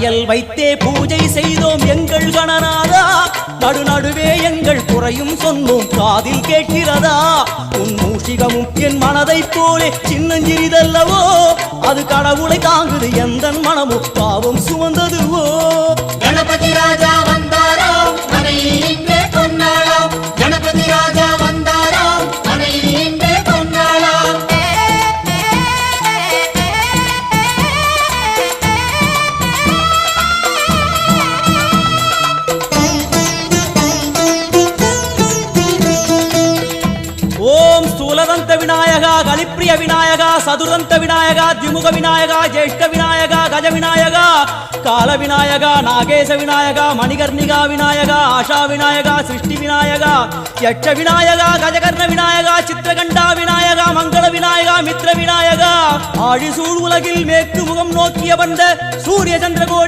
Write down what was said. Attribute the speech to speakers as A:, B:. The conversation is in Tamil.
A: படையல் வைத்தே பூஜை செய்தோம் எங்கள் கணநாதா. நடுநடுவே எங்கள் குறையும் சொன்னோம் காதில் கேட்கிறதா. உன் மூஷிகமும் என் மனதைப் போலே சின்னஞ்சிறிதல்லவோ, அது கடவுளை தாங்குது எந்தன் மனமும் பாவம் சுமந்ததுவோ.
B: கணபதி ராஜா வந்தாரோ மனையில் இன்றே பொன்னாளாம். கணபதி ராஜா வந்தாரோ மனையில் இன்றே பொன்னாளாம்.
A: ஓம் ஸ்தூலதந்த விநாயகா, கலிப்பிரிய விநாயகா, சதுரந்த விநாயகா, திமுக விநாயகா, ஜேஷ்ட விநாயகா, கஜ விநாயகா, கால விநாயகா, நாகேச விநாயகா, மணிகர்ணிகா விநாயகா, ஆஷா விநாயகா, சிருஷ்டி விநாயகா, யட்ச விநாயகா, கஜகர்ண விநாயகா, சித்திரகண்டா விநாயகா, மங்கள விநாயகா, மித்ர விநாயகா, ஆழிசூழ் உலகில் மேற்கு முகம் நோக்கிய வந்த சூரிய சந்திரகோடி